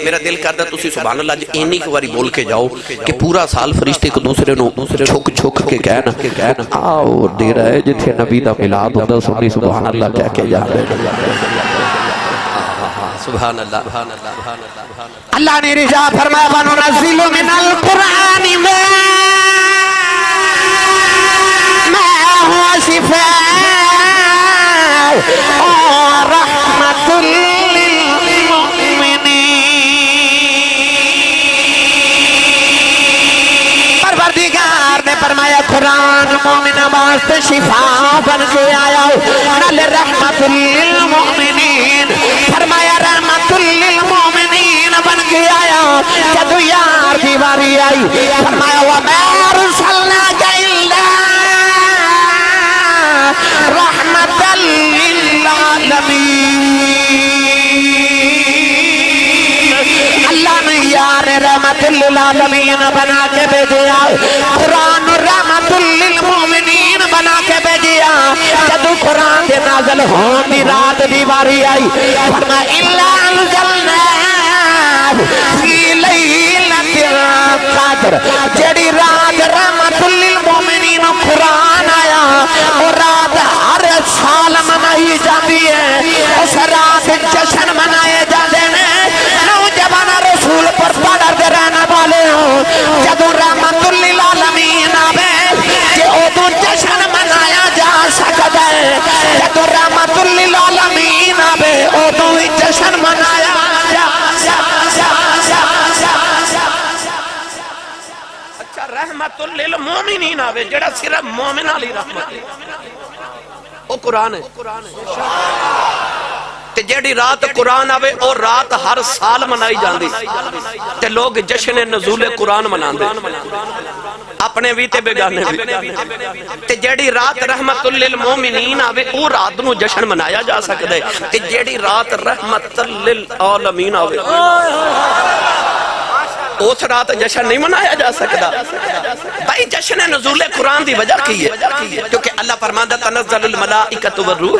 میرا دل کردا تسی سبحان اللہ جی اینی ایک واری بول کے جاؤ کہ پورا سال فرشتے ایک دوسرے نو چھک چھک کے کہنا آؤ ڈیرا ہے جتھے نبی دا میلاد ہوندا سنی سبحان اللہ کہہ کے جا رہے سبحان اللہ اللہ نے رضا فرمایا وَنُنَزِّلُ مِنَ الْقُرْآنِ مَا هُوَ شِفَاءٌ وَرَحْمَةٌ لِّلْمُؤْمِنِينَ پروردگار نے فرمایا قرآن مومن واسطے شفا بن کے آیا نل رحمت للمؤمنین فرمایا رحمت للمؤمنین بن کے آیا جب یار کی باری آئی فرمایا وَمَا أَرْسَلْنَاكَ إِلَّا رَحْمَةً لِّلْعَالَمِينَ اللہ نے یار رحمت للعالمین بنا کے بھیجیا قرآن رحمت للمؤمنین بنا کے بھیجیا جب قرآن دے نازل ہون دی رات دی باری آئی فرمایا اِلَّا أَنزَلْنَاهُ فِي لَيْلَةِ الْقَدْرِ جڑی رات رحمت للمؤمنین قرآن آیا اور رات ہر سال منائی جاتی ہے اس رات جشن منائے جاتے ہیں نوجوان رسول پر پڑھ دے رہنا والے ہوں جدو رحمت للعالمین آوے کہ ادو جشن منایا جا سکتا ہے جدو رحمت للعالمین آوے ادو جشن منایا جا اچھا رحمت للمومنین آوے جڑا صرف مومن علی رحمت او قرآن ہے تے جیڑی رات قرآن آوے اور رات ہر سال منائی جاندی تے لوگ جشن نزول قرآن مناندے اپنے بھی تے بیگانے بھی تے جیڑی رات رحمت للمومنین آوے او رات نو جشن منایا جا سکتا ہے تے جیڑی رات رحمت للعالمین آوے اس رات جشن نہیں منایا جا سکتا بھائی جشن نزول قرآن دی وجہ کی ہے کیونکہ اللہ فرماندہ تنزل الملائکۃ والروح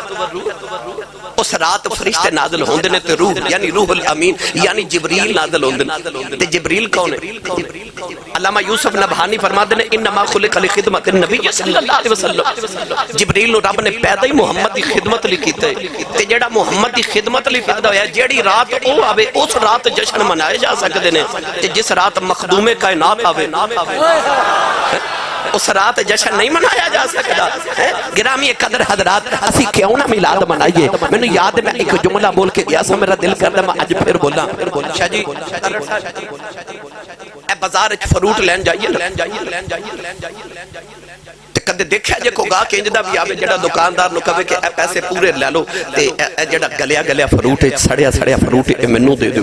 اس رات فرشتے نازل ہوندے نے تے روح یعنی روح الامین یعنی جبریل نازل ہوندے تے جبریل کون ہے علامہ یوسف نبہانی فرماتے ہیں انما خلق لخدمت النبی صلی اللہ علیہ وسلم جبریل نو رب نے پیدا ہی محمد دی خدمت لی کیتے تے جیڑا محمد دی خدمت لی پیدا ہویا جیڑی رات او آوے اس رات جشن منائے جا سکتے ہیں تے جس رات مخدوم کائنات آوے اس رات جشن نہیں منایا جا سکتا گرامی قدر حضرات اسی کیوں نہ میلاد منائیے میں نے یاد میں ایک جملہ بول کے گیا سا میرا دل کرتا میں آج پھر بولا شاہ جی اے بازار فروٹ لین جائیے کدے دیکھا جے کو گا کہ انجدہ بھی آوے جڑا دکاندار نو کہے کہ اے پیسے پورے لے لو تے اے جڑا گلیا فروٹ سڑیا فروٹ اے منو دے دے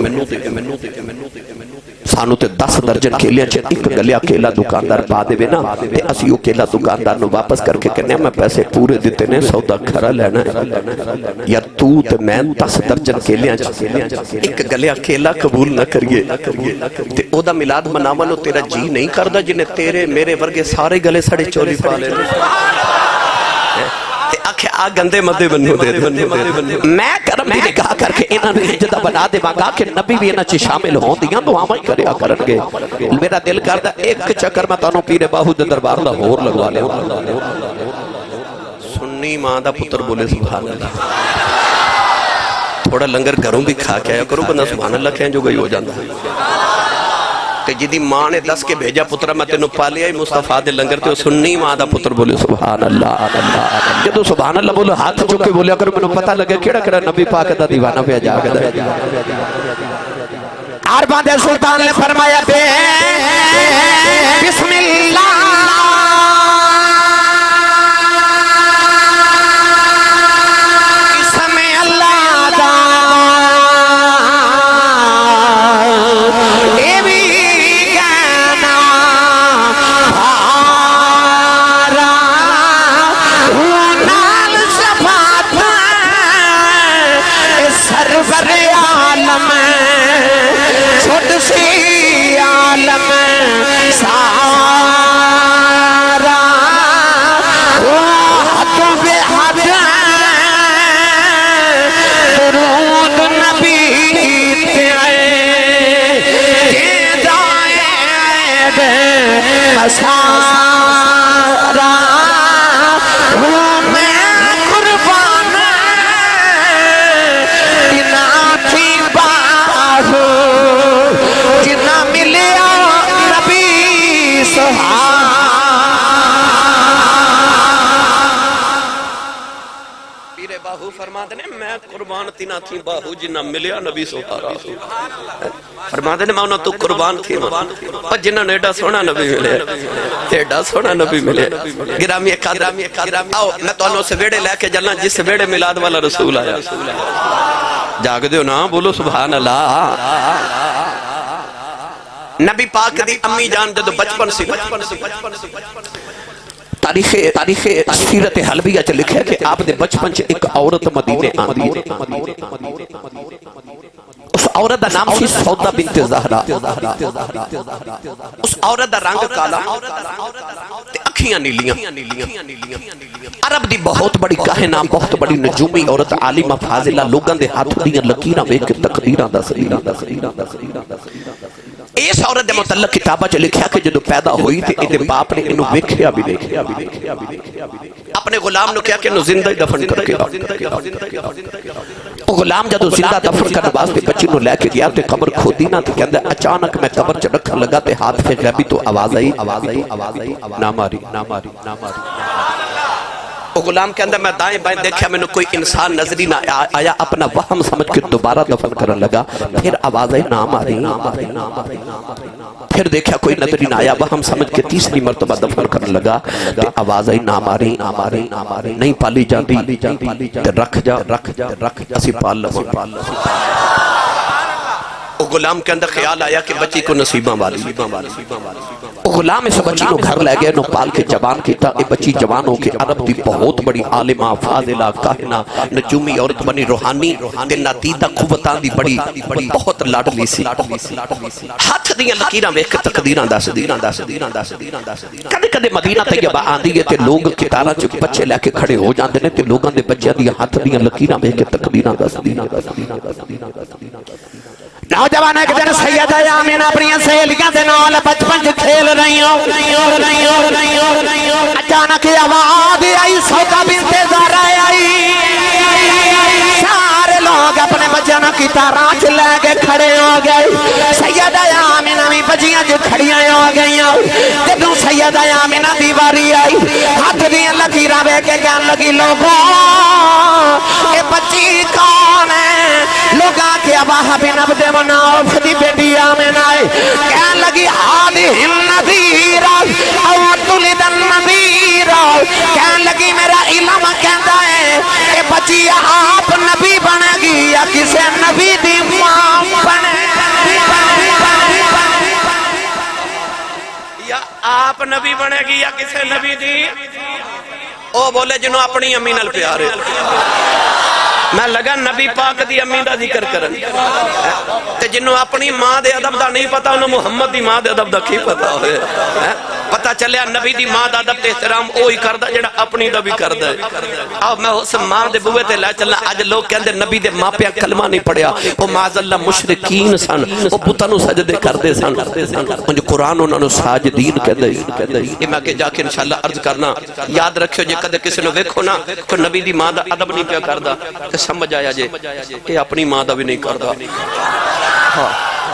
سانو تے 10 درجن کیلیاں چھے ایک گلیا کیلا دکاندار پا دے بے نا تے اسیو کیلا دکاندار نو واپس کر کے کہنے میں پیسے پورے دیتے نے سودا کھرا لینا یا تو تے میں 10 درجن کیلیاں چھے ایک گلیا کیلا قبول نہ کریے تے او دا ملاد منامنو تیرا جی نہیں کردہ جنہیں تیرے میرے ورگے سارے گلے سڑے چولی پا لے آکھے آ گندے مدے بنو دے میں کرم بھی نکاح کر کے انہاں نے جدہ بنا دے مانگا کہ نبی بھی انہاں چی شامل ہوں دیاں تو آمائی کریا کرنگے میرا دل کردہ ایک چکر میں تانوں پیر باہو دے دربار لاہور لگوا لے سنی ماں دا پتر بولے سبحان اللہ تھوڑا لنگر گھروں بھی کھا کے آیا کرو بندہ سبحان اللہ کہیں جو گئی ہو جاندہ کہ جدی ماں نے 10 کے بھیجا پترہ میں تینو پا لیا مصطفیٰ دے لنگر تے سنی ماں دا پتر بولے سبحان اللہ جدو سبحان اللہ بولے ہاتھ چکے بولے اگر میں پتہ لگے کیڑا نبی پاک دا دیوانہ پہ جا گا عربان دے سلطان نے فرمایا بسم اللہ عالم سارا ہوں میں قربان جنا تھی باہو جنا ملیا نبی سہارا باہو فرماتے ہیں میں قربان تینا تھی باہو جنہ ملیا نبی سہارا فرماتے ہیں میں تو قربان تھی اور جنہ نے ایڈا سونا نبی ملے ایڈا سونا نبی ملے گرامی اکادرامی آؤ میں تو انہوں سے بیڑے لے کے جلنا جس سے بیڑے ملاد والا رسول آیا جاگ دیو نا بولو سبحان اللہ نبی پاک دی امی جان جدو بچپن سی تاریخ سیرت حلبیہ چ لکھا ہے کہ آپ دے بچپن چ ایک عورت مدینے آندی ہے اس عورت دا نام سی سودا بنت زہرا اس عورت دا رنگ کالا تے اکھیاں نیلیاں عرب دی بہت بڑی کاہنہ بہت بڑی نجومی عورت عالمہ فاضلہ لوگاں دے ہاتھ دیاں لکیراں ویکھ کے تقدیراں دا سریراں اس عورت دے متعلق کتابہ چ لکھیا کہ جدو پیدا ہوئی تے ایدے باپ نے انہوں ویکھیا بھی اپنے غلام نو کیا کہ انہوں زندہ دفن کر کے غلام جدو زندہ دفن کرنے واسطے بچی نو لے کے گیا تے قبر کھودی نہ تے کہندے اچانک میں قبر چ رکھن لگا تے ہاتھ پہ غیبی تو آواز آئی نہ ماری وہ غلام کے اندر میں دائیں بائیں دیکھا میں نے کوئی انسان نظری نہ آیا اپنا وہم سمجھ کے دوبارہ دفن کرنے لگا پھر آواز آئی نہ ماری پھر دیکھا کوئی نظری نہ آیا وہم سمجھ کے تیسری مرتبہ دفن کرنے لگا کہ آواز آئی نہ ماری نہیں پالی جاندی رکھ جا اسی پال لوں وہ غلام کے اندر خیال آیا کہ بچی کو نصیبہ والی وہ غلام اس بچی کو گھر لے گئے نو پال کے جوان کیتا اے بچی جوان ہو کے عرب دی بہت بڑی عالمہ فاضلہ کاہنہ نجومی عورت بنی روحانی تے ناتیدہ قوتاں دی بڑی بہت لاڈلی سی ہاتھ دیاں لکیراں ویکھ کے تقدیراں دس کدے مدینہ طیبہ آندی ہے تے لوگ کتاراں چ بچے لے کے کھڑے ہو جاندے نے تے لوگاں دے بچیاں دی ہاتھ دیاں لکیراں ویکھ کے تقدیراں دس نوجوان ایک دن سیدہ آمینہ اپنی سہیلیاں دے نال بچپن چ کھیل رہی ہوں اچانک آواز آئی سودا بنت زہرا آئی سارے لوگ اپنے بچوں کی تاراں چ لے کے کھڑے ہو گئے سیدہ آمینہ بھی بچیاں جو کھڑیاں ہو گئی جدوں سیدہ آمینہ دی واری آئی ہاتھ دیاں لکیراں ویکھ کے کہن لگی لوگوں اے بچی کون ہے لوگاں کے اباہ بن عبد مناف دی بیٹی آمینہ ہے کہن لگی ہادی النذیر او تلد النذیر کہن لگی میرا علم کہندا ہے کہ بچی آپ نبی بنے گی یا کسے نبی دی ماں بنے یا آپ نبی بنے گی یا کسے نبی دی او بولے جنہوں اپنی امی نال پیارے میں لگا نبی پاک دی امی دا ذکر کرن تے جنہوں اپنی ماں دے ادب دا نہیں پتا انہوں محمد دی ماں دے ادب دا کی پتا ہوئے پتا چلیا نبی دی ماں دا ادب تے احترام اوہی کردہ جڑا اپنی دا بھی کردہ اب میں اس ماں دے بوئے تے لے چلنا آج لوگ کہندے نبی دے ماں پہ کلمہ نہیں پڑیا وہ معاذاللہ مشرکین سن وہ بتانو سجدے کردے سن انجو قرآن انہوں نے ساجدین کہندے یہ میں کہ جا کے انشاءاللہ عرض کرنا یاد رکھو جے کدے کسی نے ویکھو نا کہ نبی دی ماں دا ادب نہیں پہ کردہ سمجھ آیا جے کہ اپنی ماں دا بھی نہیں کردہ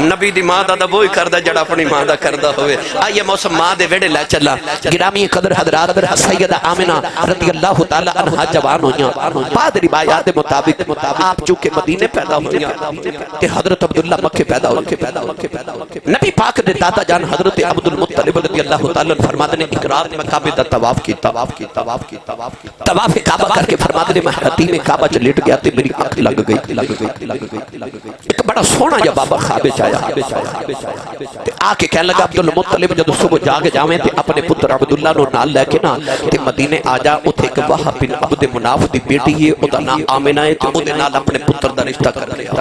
نبی دی ماں دا دا وہی کردہ جڑا اپنی ماں دا کردہ ہوئے آئیے موسم ماں دے ویڑے لے چلا گرامی قدر حضرات سیدہ آمنہ رضی اللہ تعالیٰ عنہ جوان ہوئیاں بعد روایات مطابق آپ چونکہ مدینے پیدا ہوئیاں کہ حضرت عبداللہ مکہ پیدا ہوئے نبی پاک دے دادا جان حضرت عبد المطلب رضی اللہ تعالیٰ عنہ فرماتے نے اقرار میں کعبہ دا طواف کی طواف کعبہ کر کے فرماتے نے میں حتیم کعبہ چ لیٹ گیا تے میری آنکھ لگ گئی ایک بڑا سونا جب بابا خوابے چاہیا آکے کہنے لگا عبدالمطلب جب صبح جاگ جاویں تے اپنے پتر عبداللہ نو نال لے کے نا تے مدینے آجا اتھے ایک وہب بن عبد مناف دی بیٹی ہے ادھا نا آمنہ ہے تے ادھے نال اپنے پتر دا رشتہ کر لیا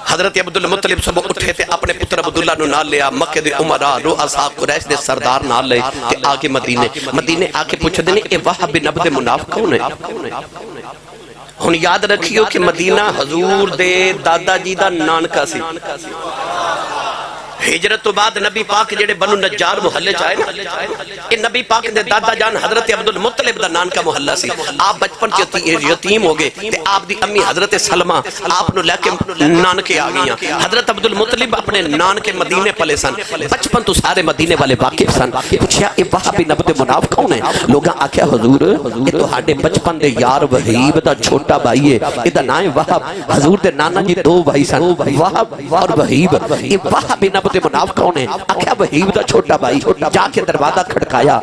حضرت عبدالمطلب صبح اٹھے تھے اپنے پتر عبداللہ نو نال لیا مکہ دے عمرہ رؤساء قریش دے سردار نال لے کہ آگے مدینے آکے پوچھ دینے اے وہب بن عبد مناف کون ہے ہن یاد رکھیو کہ مدینہ حضور دے دادا جی دا نانکا سی ہجرت تو بعد نبی پاک جڑے بنو نجار محلے چاہے نا، یہ نبی پاک دے دادا جان حضرت عبدالمطلب دا نان کا محلہ سی. آپ بچپن یتیم ہو گئے تے آپ دی امی حضرت سلمہ آپ نو لے کے نانکے آ گئیاں. حضرت عبدالمطلب اپنے نانکے مدینے پلے سن. بچپن تو سارے مدینے والے واقف سن. پوچھیا اے وہابی نبت مناف کون ہے؟ لوگاں آکھیا حضور یہ تو ہاڈے بچپن دے یار وحیب دا چھوٹا بھائی ہے، ادا نام وہاب. حضور دے نانا جی دو بھائی سن، وہاب اور وحیب. یہ وہابی نبت مناف کون ہے؟ آکھیا وحیب دا چھوٹا بھائی. جا کے دروازہ کھڑکایا.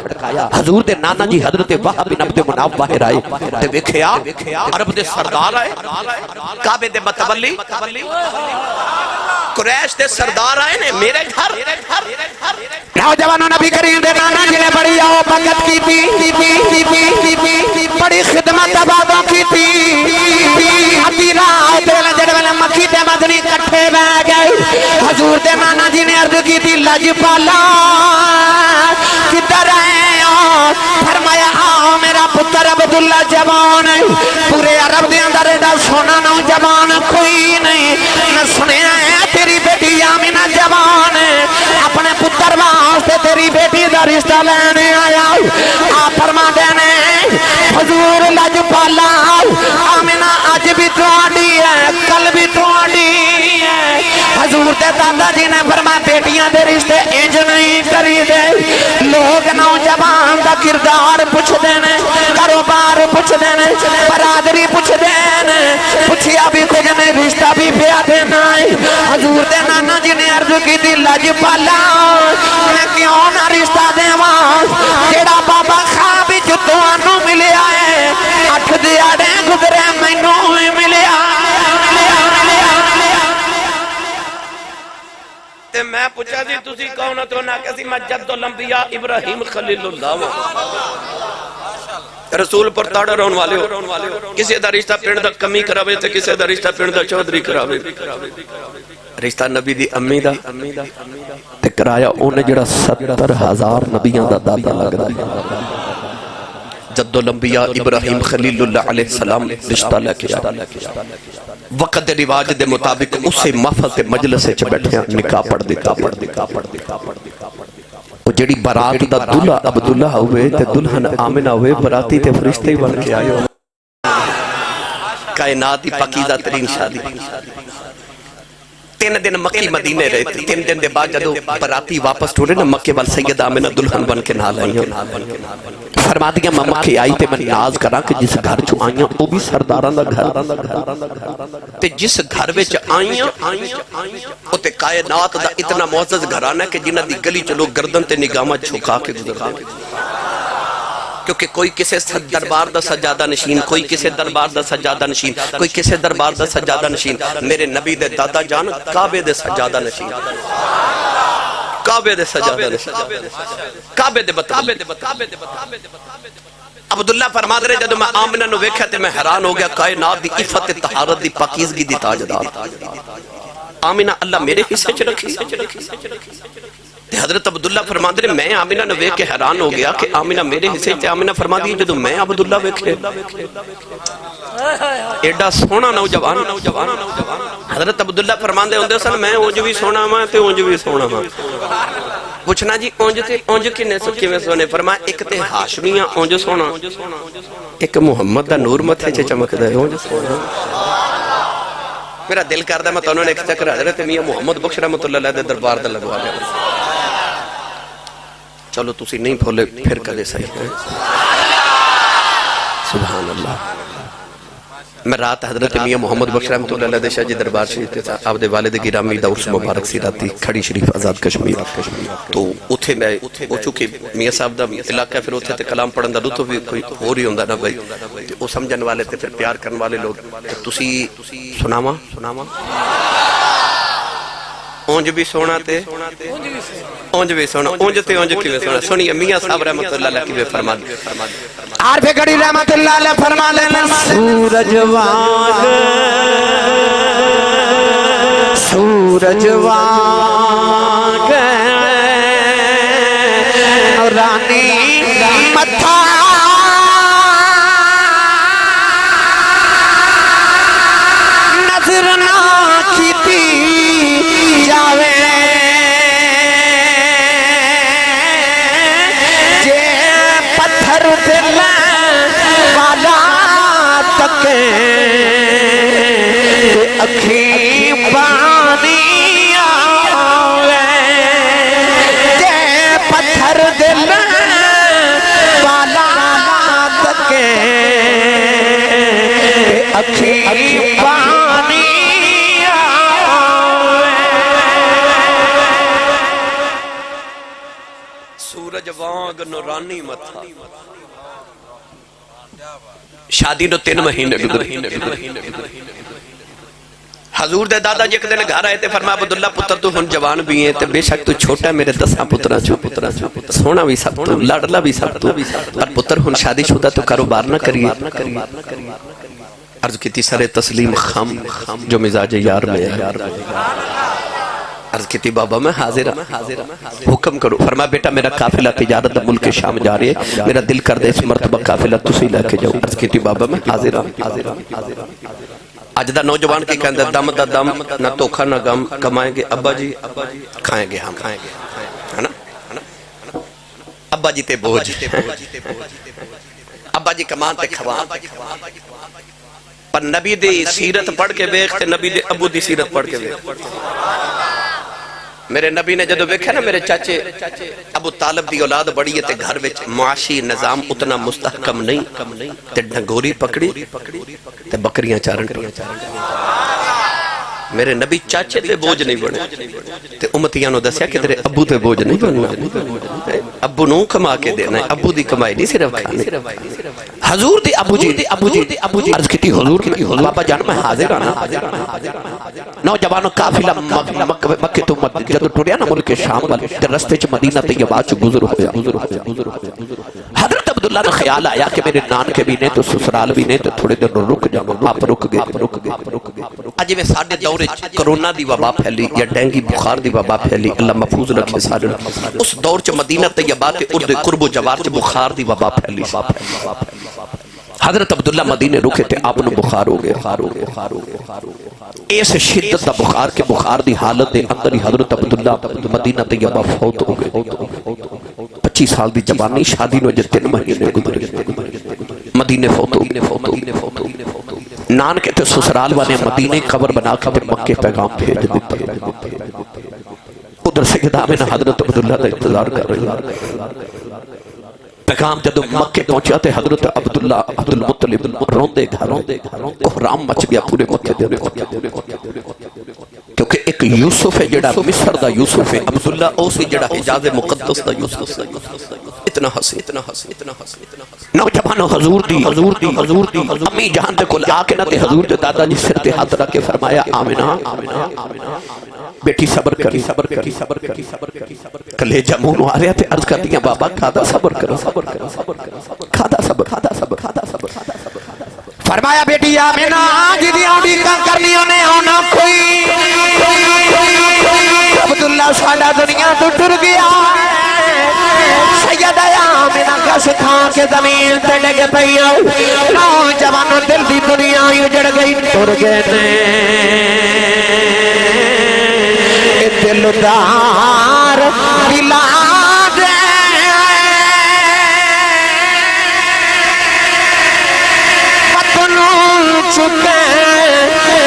حضور دے نانا جی حضرت وہابی نبت مناف باہر آئے تے ویکھیا عرب دے سردار آئے، کعبے دے متولی، قریش دے سردار آئے نے میرے گھر. نوجوانوں نبی کریم دے نانا جی نے بڑی آؤ بھگت کی تھی، بڑی خدمت آبادوں کی تھی. ابھی راہ دے جڑے والے مکی تے مدنی کٹھے بہ گئے. حضور دے نانا جی نے عرض کی تھی لجپالا کدھر آئے ہو؟ فرمایا آؤ میرا پتر عبداللہ جوان ہے. پورے عرب دے اندر ایڈا سونا نوجوان کوئی نہیں. نہ سنیا ہے تیری بیٹی آمینہ جوان ہے، اپنے پتر واسطے تیری بیٹی دا رشتہ لینے آیا. آپ فرما دینے حضور لجپالا آمینہ اج بھی تواڈی ہے کل بھی تواڈی ہے. حضور دے دادا جی نے فرمایا بیٹیاں دے رشتے انج نہیں کری دے. لوگ نوجوان دا کردار پوچھ دینے، کاروبار پوچھ دینے، برادری پوچھ دینے، پوچھیا بھی کچھ نہیں رشتہ بھی پیا دینا ہے. حضور دے نانا جی نے عرض کی تھی لجپالا میں کیوں نہ رشتہ دیواں جیڑا بابا خواب وچ تانوں ملیا ہے 8 دیہاڑے گزرے مینوں ہی ملیا. تے میں پوچھا سی تسی کون ہو؟ تو نہ کسی میں جد الانبیاء ابراہیم خلیل اللہ رسول پر تاڑا رون والے ہو. کسی دا رشتہ پنڈ دا کمی کراوے تے کسی دا رشتہ پنڈ دا چودھری کراوے. رشتہ نبی دی امی دا تے کرایا اونے جڑا 70,000 نبیاں دا دادا لگدا. جد الانبیاء ابراہیم خلیل اللہ علیہ السلام رشتہ لے کے آیا. وقت دے رواج دے مطابق اسے محفل تے مجلس سے بیٹھے نکاح پڑھ دیتا. وہ جڑی برات دا دلہا عبداللہ ہوئے تے دلہن آمنہ ہوئے، براتی تے فرشتے ہی بن کے آئے. کائنات دی پاکیزہ ترین شادی. 3 دن مکی مدینے رہے تھے. 3 دن دے بعد جدو براتی واپس ٹھوڑے نا مکے وال سید آمنہ دلہن بن کے نال آئی. فرما دیا میں مکے آئی تے میں نیاز کرا کہ جس گھر چو آئیاں وہ بھی سرداران دا گھر تے جس گھر وچ آئیاں وہ تے کائنات دا اتنا معزز گھرانا ہے کہ جنہ دی گلی چلو گردن تے نگامہ چھکا کے گزر دے. کیونکہ کوئی کسے دربار دا سجادہ نشین، کوئی کسے دربار دا سجادہ نشین، کوئی کسے دربار دا سجادہ نشین. میرے نبی دے دادا جان کعبے دے سجادہ نشین، کعبے دے سجادہ نشین، کعبے دے بطابے. عبداللہ فرما دے جدو میں آمنہ نو ویکھا تے میں حیران ہو گیا. کائنات دی عفت طہارت دی پاکیزگی دی تاجدار آمنہ اللہ میرے حصے چ رکھی. حضرت عبداللہ فرما دے میں آمنہ نو ویکھ کے حیران ہو گیا کہ آمنہ میرے حصے تے. آمنہ فرما دی جدو میں عبداللہ ویکھے ایڈا سونا نوجوان. حضرت عبداللہ فرما دے ہوندے سن میں اونج بھی سونا ماں تے اونج بھی سونا ماں. پوچھنا جی اونج تے اونج کنے سو کیویں سونے؟ فرمایا ایک تے ہاشمیاں اونج سونا، ایک محمد دا نور متھے چ چمکدا ہے اونج سونا. میرا دل کردا میں تانوں نے ایک چکر حضرت میاں محمد بخش رحمۃ اللہ علیہ دے دربار دا لگوا دیا. چلو تسی نہیں بھولے پھر کدے صحیح ہے. سبحان اللہ. میں رات حضرت میاں محمد بخش رحمۃ اللہ علیہ شاہ جی دربار شریف تے آپ دے والد گرامی دا عرس مبارک سی راتی کھڑی شریف آزاد کشمیر. تو اتھے میں او چونکہ میاں صاحب دا علاقہ پھر اتھے تے کلام پڑھن دا لطف بھی کوئی ہو رہی ہوندا نا بھائی. او سمجھن والے تے پھر پیار کرن والے لوگ تسی سناواں اونج بھی سونا تے اونج بھی سونا. اونج تے اونج کیویں سونا؟ سنیے میاں صاحب رحمۃ اللہ علیہ کیویں فرما دے. عارف گڑی رحمت اللہ علیہ فرما لینا سورج وانگ رانی متھا نظر نہ کیتی جاوے سکے اکھی پانی آوے جے پتھر دل والا سکے اکھی پانی سورج وانگ نورانی متھا شادی نو 3 مہینے گزرے حضور دے دادا جی ایک دن گھر آئے تے فرمایا عبداللہ پتر تو ہن جوان بھی ہیں تے بے شک تو چھوٹا میرے 10 پترا سونا بھی سب تو لاڈلا بھی سب تو پر پتر ہن شادی شدہ تو کاروبار نہ کریے عرض کی تھی سر تسلیم خم جو مزاج یار میں ہے عرض کی تھی بابا میں حاضر حکم کرو فرمایا بیٹا میرا قافلہ تجارت ملک شام جا رہی ہے میرا دل کر دے اس مرتبہ قافلہ تسی لے کے جاؤ عرض کی تھی بابا میں حاضر آج دا نوجوان کی کہندے دم دا دم نہ توکھا نہ غم کمائیں گے ابا جی کھائیں گے ہم ابا جی تے بوجھ ابا جی کمان تے کھوان پر نبی دی سیرت پڑھ کے بیخ تے نبی دی ابو دی سیرت پڑھ کے بیخ میرے نبی نے جدو بیکھا نا میرے چاچے ابو طالب دی اولاد بڑی ہے تے گھر وچ معاشی نظام اتنا مستحکم نہیں تے ڈھنگوری پکڑی تے بکریاں چارن میرے نبی چاچے تے بوجھ نہیں بنے تے امتیاں نو دسیا کہ تیرے ابو تے بوجھ نہیں بننا ابو نو کما کے دینا ہے ابو دی کمائی نہیں صرف کھانے حضور دی ابو جی عرض کی تھی حضور کی بابا جان میں حاضر آنا نوجوانوں قافلہ مکہ تو جدو ٹوڑیا نا ملک شام والے رستے چ مدینہ طیبہ چ گزر ہویا حضرت عبداللہ نے خیال آیا کہ میرے نان کے بھی نہیں تو سسرال بھی نہیں تو تھوڑے دن رک جاؤں آپ رک گئے اجے میں ساڑھے دورے کرونا دی وبا پھیلی یا ڈینگی بخار دی وبا پھیلی اللہ محفوظ رکھے سارے اس دور چ مدینہ طیبہ تے ارد قرب و جوار چ بخار دی وبا پھیلی حضرت عبداللہ مدینے رکے تھے آپ نے بخار ہو گئے ایس شدت دا بخار کے بخار دی حالت دے اندر ہی حضرت عبداللہ مدینہ طیبہ فوت ہو گئے 25 سال دی جوانی شادی نو جے 3 مہینے گزرے مدینے فوت ہو نان کہتے سسرال والے مدینے قبر بنا کے مکے پیغام بھیج دیتے ادھر سیدہ آمنہ حضرت عبداللہ دا انتظار کر رہی پیغام جدو مکے پہنچا تے حضرت عبداللہ عبدالمطلب روندے گھروں کوہرام مچ گیا پورے مکے دے کیونکہ ایک یوسف ہے جڑا مصر دا یوسف ہے عبداللہ اوسی جڑا حجاز مقدس دا یوسف اتنا حسی نوجوانو حضور دی امی جہاں دے کل آکے نہ تے حضور دے دادا جی سر تے ہاتھ رکھ کے فرمایا آمنہ بیٹی صبر کری کلیجہ مونو آ رہے تھے عرض کر دیا بابا کھادا صبر کرو کھادا صبر فرمایا بیٹی آمنہ جدی آنڈی کا کرنی ہونے ہونا کوئی عبداللہ ساڑا دنیا تو ٹر گیا سیدہ آمنہ کا سکھا کے زمین تے لگے پہیا نوجوانوں دل دی دنیا اجڑ گئی ٹر گئے دلدار بلاد وطن چکے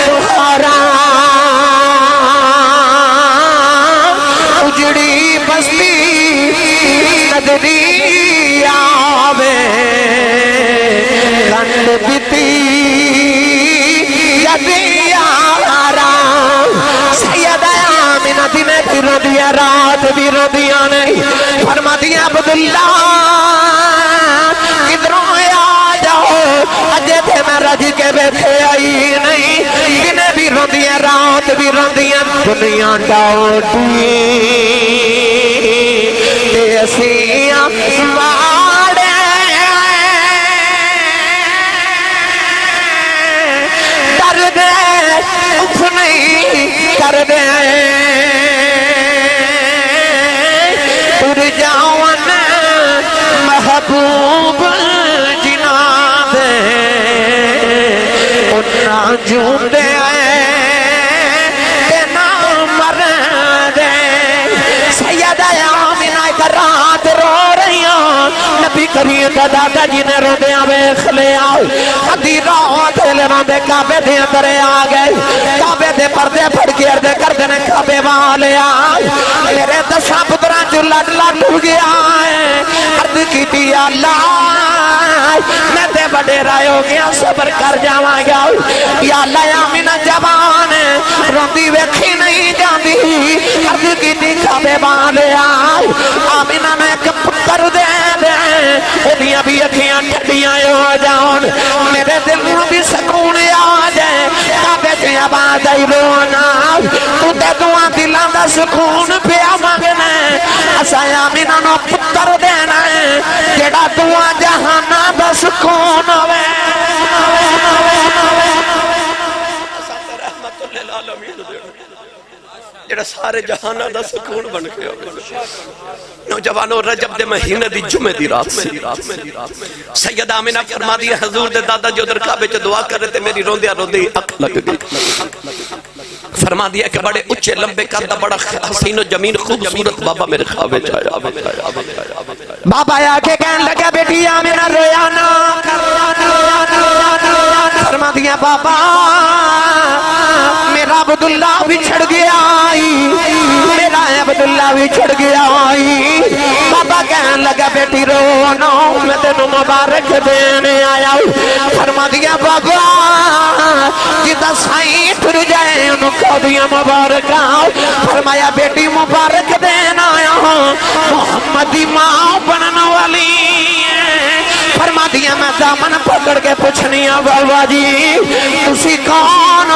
تمہارا اجڑی بستی نظری آوے کنڈ بیتی یدی آرام سیدہ آمنہ دنے بھی رو دیا رات بھی رو دیا نہیں فرما دیا عبداللہ کدھروں آ جاؤ اجے تھے میں رج کے بیٹھے آئی نہیں دنے بھی رو دیا رات بھی رو دیا دنیا ڈاؤٹی دیسیاں ماڑے ڈر دے اف نہیں کر دے تر جاؤن محبوب جنا دے انہا جون دے دینا مر دے سیدہ آمنہ ایک رات رو رہی ہوں نبی کری تے دادا جی نے روندیاں ویکھ لیا ادھی رات ویلے روندے کعبے دے اندر آ گئے کعبے دے پردے پھڑ کے عرض کردے نے کعبے والے میرے دساں پتراں چ لڑ لڑ گیا عرض کیتی اللہ میں تے بڑے رائے ہو گیا صبر کر جاواں گا یا اللہ آمینہ جوان روندی ویکھی نہیں جاندی عرض کیتی کعبے والے آمینہ نے ایک پتر دے دے اودیاں بھی اکھیاں ٹھڈیاں ہو جاؤن میرے دل نوں بھی سکون آ جائے کعبے تے آواز آئی رونا تو تے دعا دلاں دا سکون پیا منگنا اساں آمینہ نو پتر دینا جڑا دعا جہانا دا سکون ہوے جڑا سارے جہانہ دا سکون بن کے نوجوانوں رجب دے مہینے دی جمعے دی رات سے سیدہ آمینہ فرما دی حضور دے دادا جو در کعبے چ دعا کر رہے تھے میری روندیا روندی اک لگ گئی فرما دیا کہ بڑے اچھے لمبے قد بڑا حسین و جمین خوبصورت بابا میرے خوابے جایا بابا آ کے کہنے لگا بیٹی آمینہ رویا نہ فرما دیا بابا میرا عبداللہ بھی چھڑ گیا میرا عبداللہ بھی چھڑ گیا بابا کہنے لگا بیٹی رو نو میں تینوں مبارک دینے آیا فرما دیا بابا جدہ سائیں پھر جائے انہوں کو دیا مبارک فرمایا بیٹی مبارک دینا آیا محمدی ماں بننا والی فرما دیا میں دامن پکڑ کے پوچھنی بابا جی تسی کون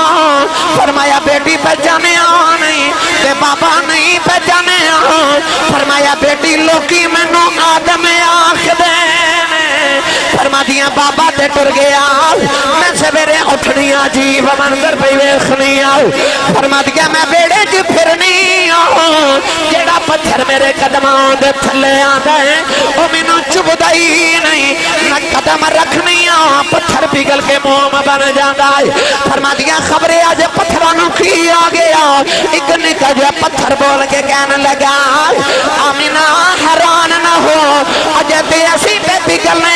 فرمایا بیٹی پہچانے نہیں تے بابا نہیں پہچانے فرمایا بیٹی لوکی میں نو آدم آنکھ دے فرما دیا بابا تے ٹر گیا میں سویرے اٹھنی عجیب منظر پہ ویکھنی فرما دیا میں بیڑے جی پھرنی جیڑا پتھر میرے قدمان دے تھلے آدھا ہے وہ مینوں چبدا ہی نہیں نہ قدم رکھنی پتھر پگل کے موم بن جاندہ ہے فرما دیا خبریں آج پتھرانوں کی آ گیا ایک نکا جو پتھر بول کے کہنے لگا آمینہ حیران نہ ہو اجے تے اسی پہ پگلنے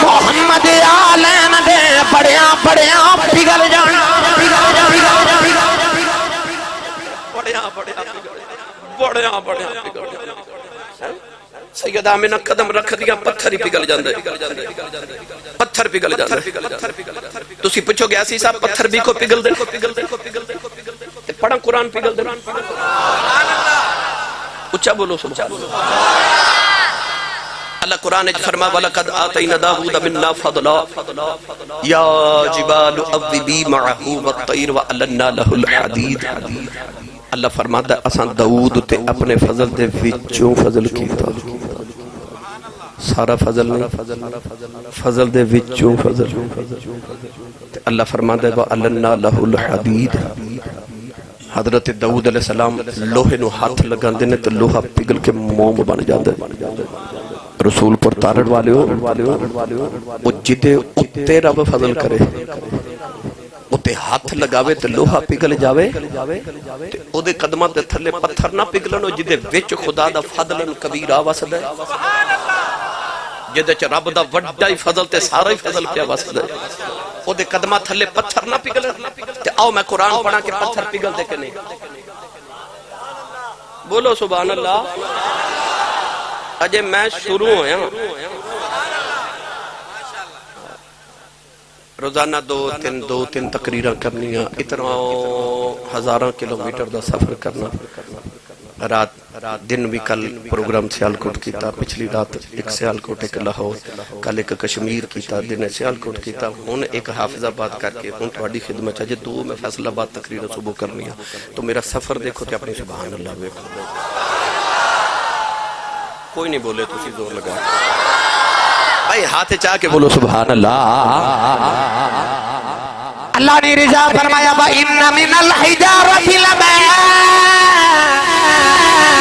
محمد آلین دے بڑیاں بڑیاں پگل جانا بڑیاں پگل سیدہ آمینہ قدم رکھ دیا پتھر ہی پگل جاندے پتھر پگل جاندے تسی پوچھو گے ایسی صاحب پتھر بھی کو پگل دے تے پڑھا قرآن پگل دے اچھا بولو سبحان اللہ اللہ قرآن فرما وَلَقَدْ آتَيْنَا دَاوُودَ مِنَّا فَضْلًا يَا جِبَالُ أَوِّبِي مَعَهُ وَالطَّيْرَ وَأَلَنَّا لَهُ الْحَدِيدَ اللہ فرماتا ہے اساں داؤد تے اپنے فضل دے وچوں فضل کیتا سارا فضل نہیں فضل دے وچوں فضل اللہ فرماتا ہے وَأَلَنَّا لَهُ الْحَدِيدَ حضرت داؤد علیہ السلام لوہے نو ہاتھ لگان دینے تو لوہا پگل کے موم بن جاندے رسول پر تارڑ والے ہو جتے اتے رب فضل کرے اتے ہاتھ لگاوے تے لوہا پگل جاوے تے او دے قدمہ تے تھلے پتھر نہ پگلنو جدے وچ خدا دا فضلن کبیر آواسد ہے جدے چ رب دا وڈا ہی فضل تے سارا ہی فضل پہ آواسد ہے او دے قدمہ تھلے پتھر نہ پگلن تے آؤ میں قرآن پڑھا کہ پتھر پگل دے کے نہیں بولو سبحان اللہ اجے میں شروع ہویا روزانہ دو تین تقریرہ کرنی اتنا ہزاراں کلومیٹر دا سفر کرنا رات دن بھی کل پروگرام سیالکوٹ کیتا پچھلی رات ایک سیالکوٹ ایک لاہور کل ایک کشمیر کیتا دن سیالکوٹ کیتا ہون ایک حافظ آباد کر کے ہون تھوڑی خدمت چاہیے دو میں فیصل آباد تقریرہ صبح کرنی تو میرا سفر دیکھو تے اپنی سبحان اللہ دیکھو کوئی نہیں بولے تو زور لگا بھائی ہاتھ چاہ کے بولو سبحان اللہ اللہ نے رضا فرمایا وَإِنَّ مِنَ الْحِجَارَةِ لَمَا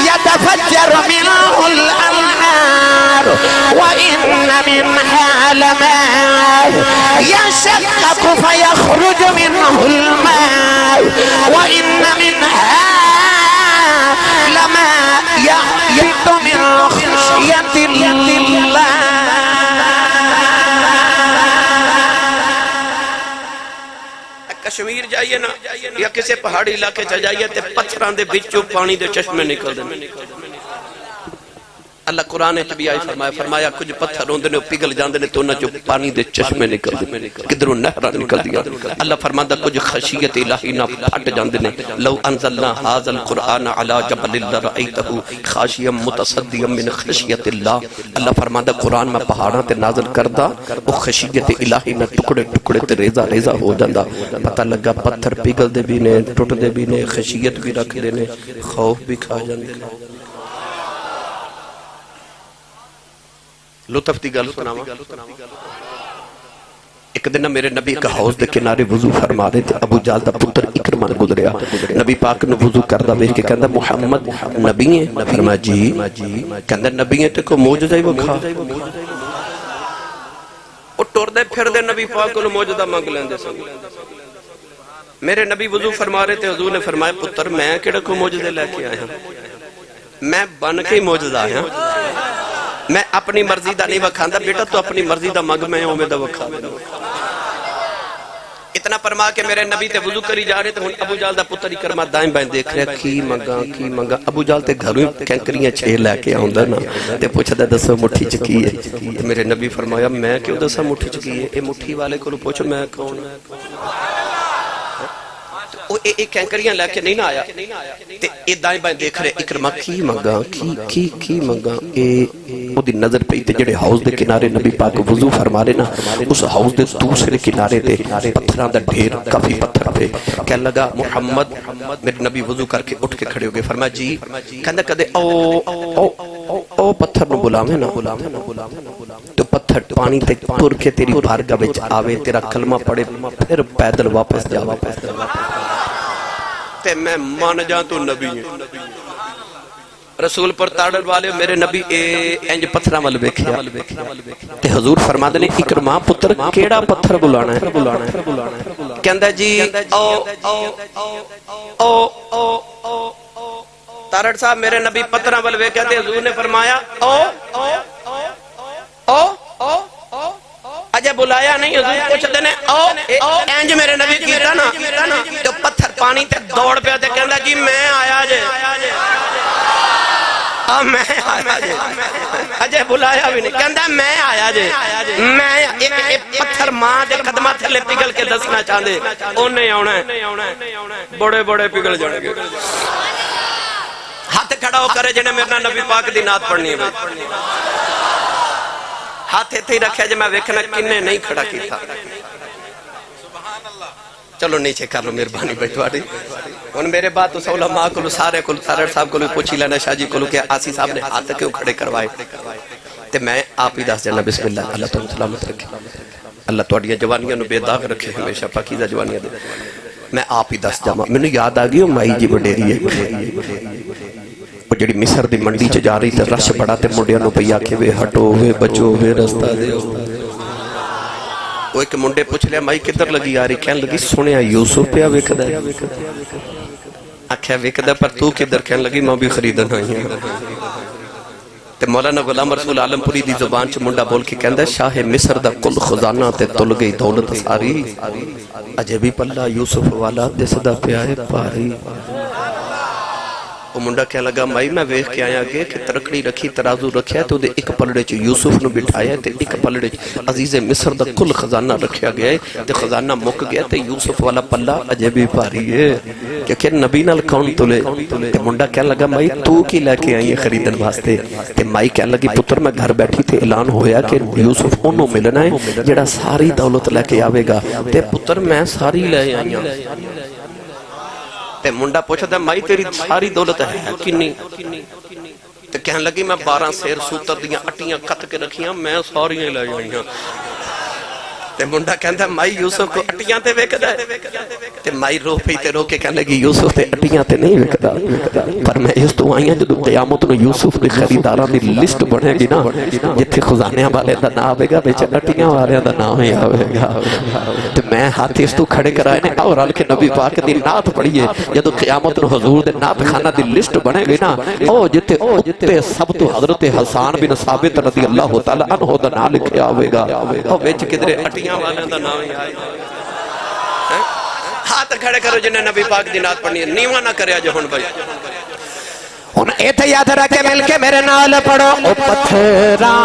يَتَفَجَّرُ مِنْهُ الْأَنْهَارُ وَإِنَّ مِنْهَا لَمَا يَشَقَّقُ فَيَخْرُجُ مِنْهُ الْمَاءُ وَإِنَّ مِنْهَا لَمَا يَهْبِطُ مِنْ خَشْيَةِ اللَّهِ جائیے نا یا کسی پہاڑی علاقے چ جائیے تے پتھراں دے وچوں پانی دے چشمے نکل دے. اللہ قرآن وچ بھی آئی فرمایا کچھ پتھر ہوندے نے پگھل جاندے نے تے انہاں چوں پانی دے چشمے نکل دے کدھروں نہراں نکلدیاں. اللہ فرماندا کچھ خشیت الہی نہ پھٹ جاندے نے. لو انزلنا ھذا القرآن علی جبل لرأیتہ خاشعا متصدعا من خشیت اللہ. اللہ فرماندا قرآن میں پہاڑاں تے نازل کردا او خشیت الہی نہ ٹکڑے ٹکڑے تے ریزہ ریزہ ہو جاندا. پتہ لگا پتھر پگھل دے بھی نے ٹوٹ دے بھی نے خشیت بھی رکھ دے نے خوف بھی کھا جاندے نے. لطف دی گل سناواں. ایک دن میرے نبی ایک حوض دے کنارے وضو فرما رہے تھے. ابو جہل دا پتر اکرمہ گزریا. نبی پاک نے وضو کردا ویکھ کے کہندا محمد نبی ہے؟ فرمایا جی. کہندا نبی ہے تے کوئی معجزہ ہی وکھا. او ٹردے پھردے نبی پاک کولوں معجزہ منگ لیندے سن. میرے نبی وضو فرما رہے تھے. حضور نے فرمایا پتر میں کیڑا کوئی معجزے لے کے آیا ہوں؟ میں بن کے ہی معجزہ آیا ہوں. میں اپنی مرضی دا نہیں وکھاندا. بیٹا تو اپنی مرضی دا مگ میں اوویں دا وکھا دے. اتنا فرما کے میرے نبی تے وضو کری جا رہے تھے. ہن ابو جہل دا پتر اکرمہ دائیں بائیں دیکھ رہا کی منگا. ابو جہل تے گھروں کینکریاں چھے لے کے آوندا نا تے پوچھدا دسو مٹھی چ کی ہے. میرے نبی فرمایا میں کیوں دساں مٹھی چ کی ہے؟ اے مٹھی والے کولوں پوچھو میں کون. وہ ایک کینکریاں لے کے نہیں نہ آیا تے اے دائیں بائیں دیکھ رہے اکرمہ کی منگا کی منگا. اے او دی نظر پئی تے جڑے حوض دے کنارے نبی پاک وضو فرما رہے نا اس حوض دے دوسرے کنارے تے پتھراں دا ڈھیر کافی پتھر پہ. کہنے لگا محمد. میرے نبی وضو کر کے اٹھ کے کھڑے ہو گئے. فرمایا جی. کہندا کدے او پتھر نو بلاویں نا تو پتھر پانی تے تر کے تیری بارگاہ وچ آوے تیرا کلمہ پڑھے پھر پیدل واپس جاوے. تے میں مان جاں تو نبی ہیں. رسول پر تاڑن والے میرے نبی انج پتھراں ول ویکھیا تے حضور فرماندے نے اکرمہ پتر کیڑا پتھر بلانا ہے؟ کہندا جی او تارڑ صاحب میرے نبی پتھراں ول ویکھیا تے حضور نے فرمایا او اجے بلایا نہیں. حضور پوچھدے نے او انج میرے نبی کیتا نا تو پتھر پانی تے دوڑ پیا تے کہندا جی میں آیا جے. میں آیا جے. اجے بلایا بھی نہیں. کہندا میں آیا جے. میں ایک پتھر ماں دے قدماں تھلے پگھل کے دسنا چاہندے اونے آونا ہے. بڑے بڑے پگھل جان گے. ہاتھ کھڑا ہو کرے جنے میرا نبی پاک دی نعت پڑھنی ہے. ہاتھ ایتھے ہی رکھیا جے میں ویکھنا کنے نہیں کھڑا کیتا. چلو نیچے کر لو مہربانی بیٹھواڑی. ہن میرے بعد تو علماء کو سارے کو تارڑ صاحب کو پوچھی لینا شاہ جی کو کہ آسی صاحب نے ہاتھ کیوں کھڑے کروائے تے میں آپ ہی دس جانا. بسم اللہ. اللہ تم سلامت رکھے. اللہ تواڈیاں جوانیاں نو بے داغ رکھے ہمیشہ پاکیزہ جوانیاں دے. میں آپ ہی دس جاواں. مینوں یاد آ گئی مائی جی وڈیری ہے وہ جڑی مصر دی منڈی چ جا رہی تے رش بڑا تے منڈیاں نو پئی آکھے وے ہٹو وے بچو وے رستہ دیو. وہ ایک منڈے پوچھ لیا مائی کدھر لگی آ رہی؟ کہنے لگی سنیا یوسف پیا ویکھدا ہے. آکھیا ویکھدا پر تو کدھر؟ کہنے لگی میں بھی خریدن آئی ہوں. تے مولانا غلام رسول عالم پوری دی زبان چ منڈا بول کے کہندا شاہ مصر دا کل خزانہ تے تل گئی دولت ساری اجے بھی پلہ یوسف والا دسدا پیا ہے پاری. وہ منڈا کہنے لگا مائی میں ویکھ کے آیا گے کہ ترکڑی رکھی ترازو رکھیا تو دے ایک پلڑے چ یوسف نو بٹھایا تے ایک پلڑے چ عزیز مصر دا کل خزانہ رکھیا گیا ہے تے خزانہ مک گیا تے یوسف والا پلہ اجے بھی بھاری ہے کہ نبی نال کون تلے. تے منڈا کہنے لگا مائی تو کی لے کے آئی ہے خریدن واسطے؟ تے مائی کہنے لگی پتر میں گھر بیٹھی تے اعلان ہویا کہ یوسف اونوں ملنا ہے جڑا ساری دولت لے کے آوے گا. تے پتر میں ساری لے آئی ہوں. تے منڈا پوچھا تھا مائی تیری ساری دولت ہے کنی؟ تے کہنے لگی میں 12 سیر سوتر دیاں اٹیاں کت کے رکھیاں میں ساری لے آئی ہوں. تے منڈا کہندا مائی یوسف کو اٹیاں تے ویکھدا ہے. تے مائی رو پئی تے رو کے کہنے لگی یوسف تے اٹیاں تے نہیں ویکھدا پر میں اس تو آئیاں جدوں قیامت نو یوسف دے خریداراں دی لسٹ بنے گی نا جتھے خزانے والے دا نام آوے گا وچ اٹیاں والے دا نام ہی آوے گا. تے میں ہاتھ اس تو کھڑے کرائے نے اور رل کے نبی پاک دی نعت پڑھیے جدوں قیامت نو حضور دے نعت خانہ دی لسٹ بنے گی نا او جتے سب تو حضرت حسان بن ثابت رضی اللہ تعالی عنہ دا نام لکھیا ہوے گا او وچ کدھرے اٹیاں والے دا نام ہی آئے. ہاتھ کھڑے کرو جنہیں نبی پاک دی نعت پڑھنی ہے نیواں نہ کریا جو ہن بھائی ہن ایتھے یاد رکھ کے مل کے میرے نال پڑھو او پتھراں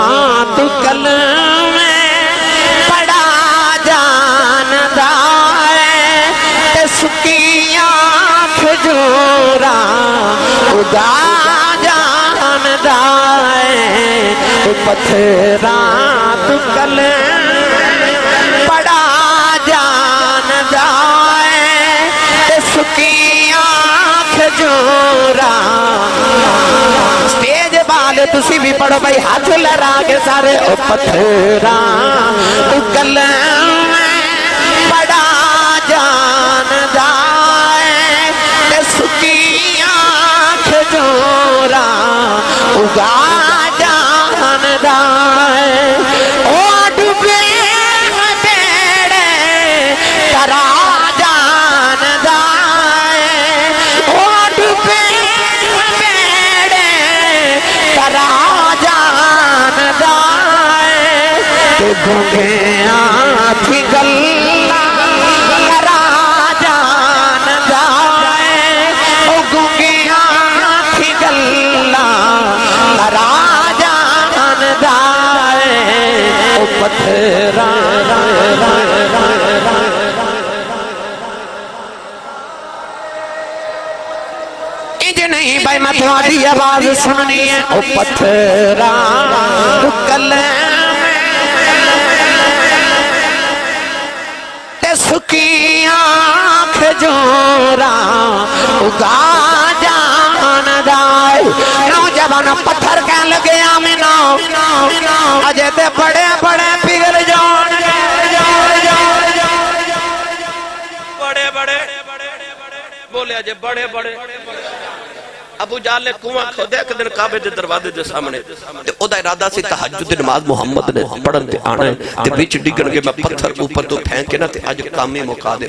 تو کلمے پڑا جاندا ہے تے سکیاں کھجوراں اگا جاندا ہے او پتھراں تو کلمے پڑا جاندا ہے تے سکیاں کھجوراں سٹیج والے تسی بھی پڑھو بھائی ہاتھ لہرا کے سارے او پتھراں تو کلمے پڑا جاندا ہے تے سکیاں کھجوراں اگا جاندا ہے او ڈوبے بیڑے ترا جاندا ہے او ڈوبے ترا جاندا ہے تے گنگیاں تھی گلاں ترا جاندا ہے او گنگیاں تھی گلاں ترا جاندا ہے او پتھراں نہیں بھائی میں تمہاری آواز سننی ہے او پتھراں تو کلمے تے سکیاں کھجوراں اگا جاندا ہے نوجوان پتھر کہن لگے آمینہ اجے تے بڑے بڑے پگھل جان بڑے بڑے بولے اجے بڑے بڑے ابو جہل نے کنواں کھودیا ایک دن کعبے دے دروازے دے سامنے تے او دا ارادہ سی تہجد نماز محمد نے پڑھن تے آنا ہے تے وچ ڈگن گے میں پتھر اوپر تو پھینک کے نہ تے اج کام مکا دے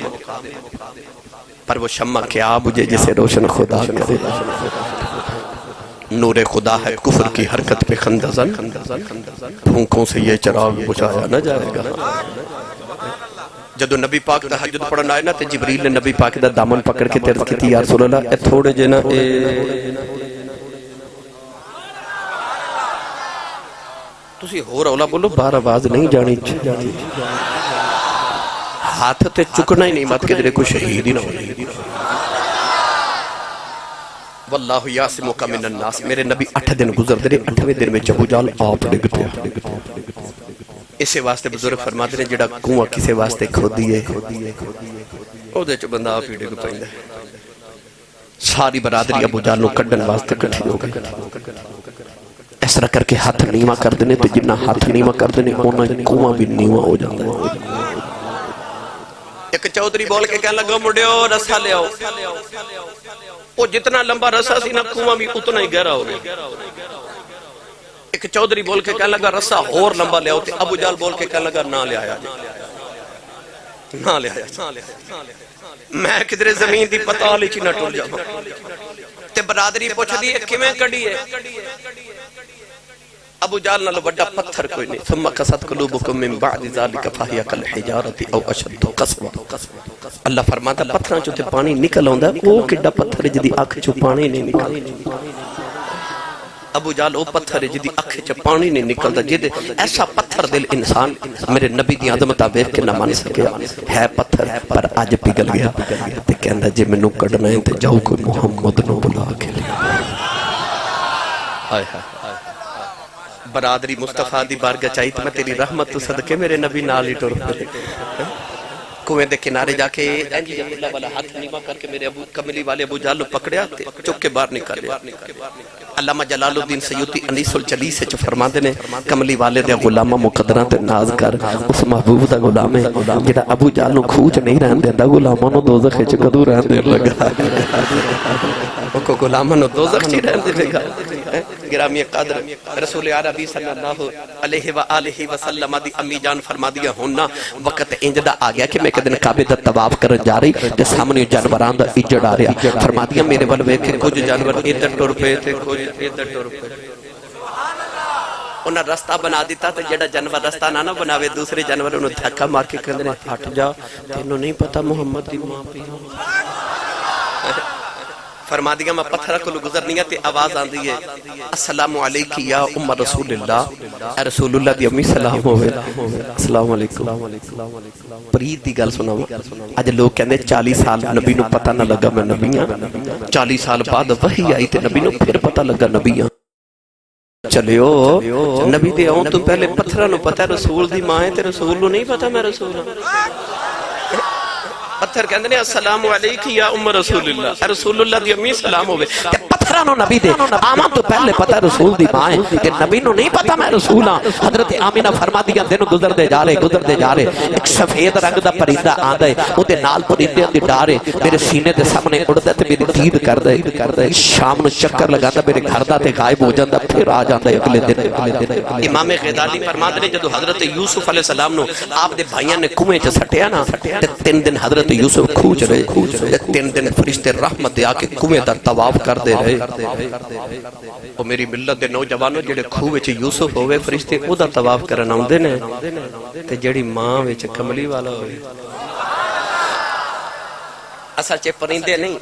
پر وہ شمع کیا مجھے جسے روشن خدا کرے نور خدا ہے کفر کی حرکت پہ خندزن پھونکوں سے یہ چراغ بجھایا نہ جائے گا جدو نبی پاک تہجد پڑھن آئے نا تے جبریل نے نبی پاک دا دامن پکڑ کے تیرز کی تھی یا رسول اللہ اے تھوڑے جے نا تسی ہو رولا بولو بار آواز نہیں جانی ہاتھ تے چکنا ہی نہیں مت کے درے کوئی شہید ہی نہ ہو واللہ یاسمک من الناس میرے نبی 8 دن گزر دے 8ویں دن میں ابو جہل آپ ڈگ پیا اسے واسطے بزرگ فرماتے ہیں جڑا کنواں کسے واسطے کھودی ہے او دے چ بندہ آپ ہی ڈگ پیندا ساری برادری ابو جہل نو کڈن واسطے اکٹھی ہو گئی اس طرح کر کے ہاتھ نیواں کر دینے تے جنہ ہاتھ نیواں کر دینے اونا کنواں بھی نیواں ہو جاتا ہے ایک چودھری بول کے کہنے لگا مڈیو رسا لے آؤ وہ جتنا لمبا رسا سی نا کنواں بھی اتنا ہی گہرا ہو گیا ایک چودھری بول کے کہنے لگا رسا اور لمبا لے آؤ تے ابو جہل بول کے کہنے لگا نہ لے آیا نہ لے آیا میں کدھر زمین دی پتال ہی نہ ٹول جاؤں تے برادری پوچھ دی ہے کیویں کڈی ہے ابو جہل نال بڑا پتھر کوئی نہیں ثم قست قلوبکم من بعد ذلك فهي كالحجارة او اشد قسوة اللہ فرماتا پتھراں چوں تے پانی نکل آوندا او کڈا پتھر جدی اکھ چوں پانی نہیں نکلدا ابو جہل او پتھر جدی اکھ چوں پانی نہیں نکلدا جدے ایسا پتھر دل انسان میرے نبی دی عظمت ویکھ کے نہ مان سکیا ہے پتھر پر اج پگھل گیا تے کہندا جے مینوں کڈنا ہے تے جاؤ کوئی محمد نو بلا کے لے ہائے ہائے برادری مصطفیٰ دی بارگاہ چاہی تو میں تیری رحمت تو صدقے میرے نبی نالی ٹور پہ کنویں دے کنارے جا کے اینجی جب اللہ والا ہاتھ نیمہ کر کے میرے ابو کملی والے ابو جہل پکڑیا چک کے باہر نکال لیا علامہ جلال الدین سیوطی انیس الجلیس چ فرماندے نے کملی والے دے غلامہ مقدراں تے ناز کر اس محبوب دا غلام ہے جڑا ابو جہل نو کھوچ نہیں رہن دیندا غلاماں نو دوزخ وچ کدوں رہن دین لگا کو غلاماں نو دوزخ وچ رہن دے لگا گرامی قدر رسول عربی صلی اللہ علیہ وآلہ وسلم دی امی جان فرما دیا ہونا وقت انج دا آ گیا کہ میں کدن کعبے دا طواف کرن جا رہی تے سامنے جانوران دا اجڑ آ رہا فرما دیا میرے ول ویکھ کچھ جانور ادھر ٹر پے تے کچھ ادھر ٹر پے انہاں رستہ بنا دیتا تے جڑا جانور رستہ نہ بناوے دوسرے جانور انہوں دھکا مار کے کہندے نے ہٹ جا تینوں نہیں پتا محمد دی ماں پی فرما دیا میں پتھر کو گزرنی ہے تے آواز آن دی ہے السلام علیکم یا ام رسول اللہ اے رسول اللہ دی امی سلام ہوئے السلام علیکم پرید دی گل سنا آج لوگ کہندے 40 سال نبی نو پتہ نہ لگا میں نبی ہاں 40 سال بعد وحی آئی تے نبی نو پھر پتہ لگا نبی ہاں چلیو نبی دے آؤں تو پہلے پتھرہ نو پتہ رسول دی ماں ہے تے رسول نو نہیں پتہ میں رسول ہوں پتھر کہندے نے السلام علیکم یا ام رسول اللہ رسول اللہ دی امی سلام ہوئے پتھرہ نو نبی دے آمان تو پہلے پتہ رسول دی ماں ہے کہ نبی نو نہیں پتہ میں رسول ہاں حضرت آمینہ فرما دیا دنوں گزر دے جا رہے ایک سفید رنگ دا پرندہ آن دے او دے نال پرندے دی ڈارے میرے سینے دے سامنے اڑ دے تے میری دید کر دے شام نو چکر لگا دا میرے گھر دا تے غائب ہو جاندہ پھر آ جاندہ اگلے دن امام غزالی فرما دے جدو حضرت یوسف علیہ السلام نو آپ دے بھائیاں نے کنویں چ سٹیا نا تے 3 دن حضرت یوسف کھوج رہے 3 دن فرشتے رحمت دے آکے کنویں دا طواف کر دے رہے او میری ملت دے نوجوانوں جڑے کھو وچ یوسف ہوئے فرشتے او دا طواف کرن آوندے نے تے جڑی ماں وچ کملی والا ہوئے اصل چے پرندے نہیں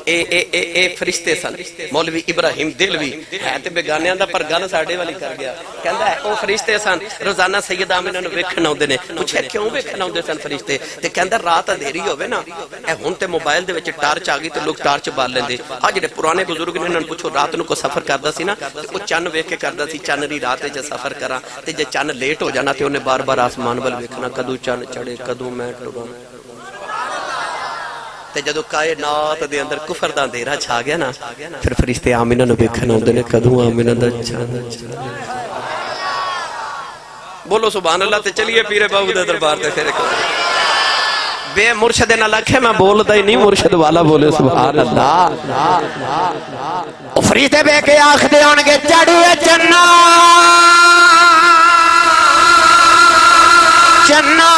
اے فرشتے سن مولوی ابراہیم دلوی ہے تے بیگانیاں دا پر گل ساڈے والی کر گیا کہندا ہے او فرشتے سن روزانہ سیدہ آمینہ نوں ویکھن آوندے نے پوچھے کیوں ویکھن آوندے سن فرشتے تے کہندا رات اندھیری ہوے نا اے ہن تے موبائل دے وچ ٹارچ آ گئی تے لوگ ٹارچ بال لیندے آ جڑے پرانے بزرگ نے انہاں نوں پوچھو رات نوں کو سفر کردا سی نا تے او چن ویکھ کے کردا سی چن دی رات وچ سفر کراں تے جے چن لیٹ ہو جانا تے اونے بار بار آسمان ول ویکھنا کدوں چن چڑھے کدوں میں ٹروں تے جدو کائنات دے اندر کفر دا اندھیرا چھا گیا نا پھر فرشتے آمینہ نو ویکھن آوندے نے کدوں آمینہ دا چن بولو سبحان اللہ تے چلیے پیر بابو دے دربار تے پھر بے مرشد نہ لکھے میں بولدا ہی نہیں مرشد والا بولے سبحان اللہ فرشتے بے کے آکھدے ہون گے چڑھے چنا چنا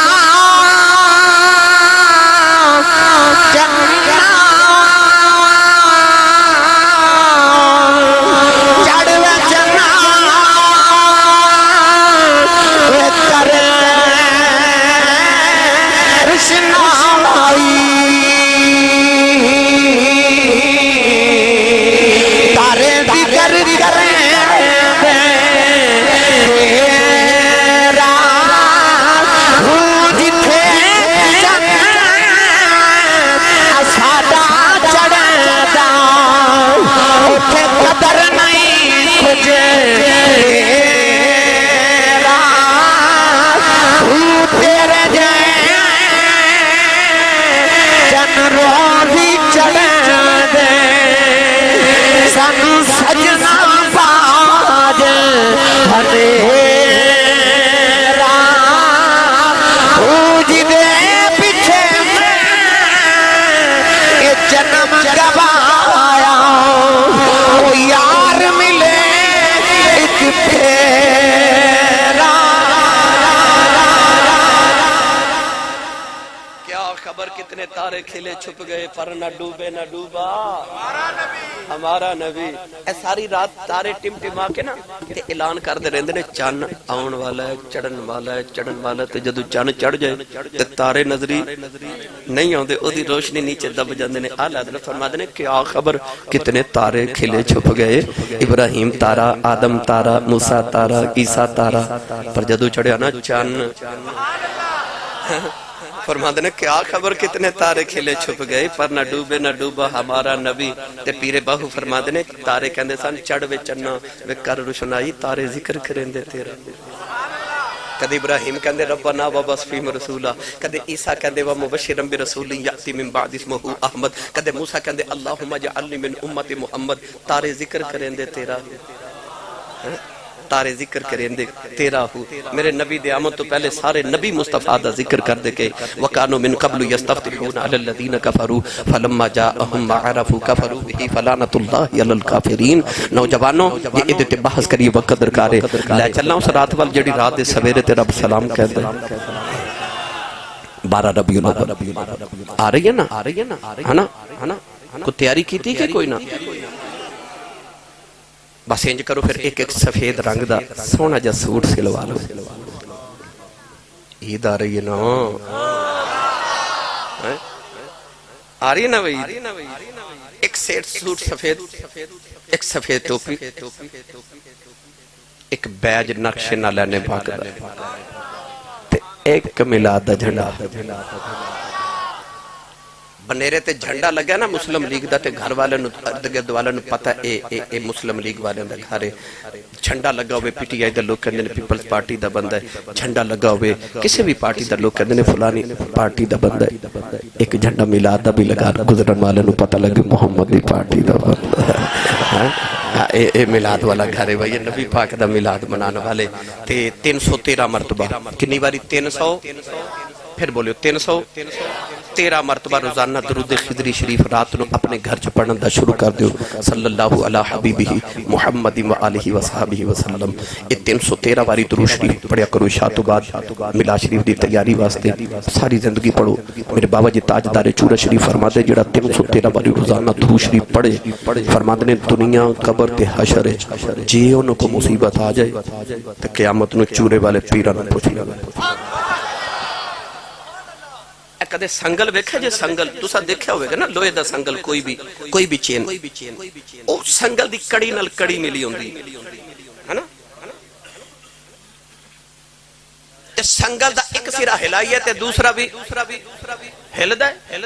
تارے کھلے چھپ گئے پر نہ ڈوبے نہ ڈوبا ہمارا نبی اے ساری رات تارے ٹم ٹما کے نا تے اعلان کر دے رہندے نے چن آون والا ہے چڑھن والا ہے تے جدوں چن چڑھ جائے تے تارے نظری نہیں ہوندے او دی روشنی نیچے دب جاندے نے اعلی حضرت فرماتے نے کیا خبر کتنے تارے کھلے چھپ گئے ابراہیم تارا آدم تارا موسیٰ تارا عیسیٰ تارا پر جدوں چڑھیا نا چن فرماتے نے کیا خبر کتنے تارے کھلے چھپ گئے پر نہ ڈوبا ہمارا نبی تے پیرے باہو فرماتے نے تارے کہندے سن چڑھ وے چنا وے کر روشنائی تارے ذکر کریں دے تیرا کدے ابراہیم کہندے ربنا وبعث فیہم رسولا کدے عیسیٰ کہندے ومبشرا برسول یاتی من بعد اسمہ احمد کدے موسیٰ کہندے اللہم اجعلنی من امت محمد تارے ذکر کریں دے تیرا تارے ذکر کریں دے تیرا ہو میرے نبی دے آمد تو پہلے سارے نبی مصطفیٰ دا ذکر کر دے کے وَقَانُوا مِن قَبْلُ يَسْتَفْتِحُونَ عَلَى الَّذِينَ كَفَرُوا فَلَمَّا جَاءَهُمْ مَا عَرَفُوا كَفَرُوا بِهِ فَلَعْنَةُ اللَّهِ عَلَى الْكَافِرِينَ نوجوانوں یہ ادھے بحث کریے وقت درکارے لے چلنا اس رات وال جڑی رات دے سویرے تے رب سلام کہہ دے 12 ربیع الاول آ رہی ہے نا کو تیاری کی تھی کہ کوئی نہ بس انج کرو پھر ایک ایک سفید رنگ دا سونا جا سوٹ سلوا لو. عید آ رہی ہے نا, آ رہی ہے نا بھائی, ایک سیٹ سوٹ سفید, ایک سفید ٹوپی, ایک بیج نقش نہ لینے پاک دا, تے ایک میلاد دا جھنڈا. بنیرے تے جھنڈا لگا نا مسلم لیگ دا, تے گھر والے نو ارد گرد والے نو پتہ اے مسلم لیگ والے دا گھر ہے. جھنڈا لگا ہوئے پی ٹی آئی دا لوگ کہندے نے پیپلز پارٹی دا بندہ ہے, جھنڈا لگا ہوئے کسی بھی پارٹی دا لوگ کہندے نے فلانی پارٹی دا بندہ ہے. ایک جھنڈا میلاد دا بھی لگا, گزرن والے نو پتہ لگے محمد دی پارٹی دا بندہ ہے. اے میلاد والا گھر ہے بھائی, نبی پاک دا میلاد منانے والے. تے 313 مرتبہ, کنی باری 300, پھر بولیو 313 مرتبہ روزانہ درود خضری شریف رات نو اپنے گھر چ پڑھن دا شروع کر دیو. صلی اللہ علی حبیبہ محمد و آلہ و صحابہ وسلم. یہ 313 باری درود شریف پڑھیا کرو عشاء تو بعد میلاد شریف دی تیاری واسطے. ساری زندگی پڑھو. میرے بابا جی تاجدار چورا شریف فرماتے جڑا 313 باری روزانہ درود شریف پڑھے, فرماتے نے دنیا قبر تے حشر جی انہوں کو مصیبت آ جائے تو قیامت نو چورے والے پیران پوچھ لگا. کدے سنگل ویکھا جے سنگل تسا دیکھا ہوئے گا نا, لوہے دا سنگل کوئی بھی چین, او سنگل دی کڑی نال کڑی ملی ہوندی ہے نا. تے سنگل دا ایک سرا ہلائی ہے تے دوسرا بھی ہلدا ہے.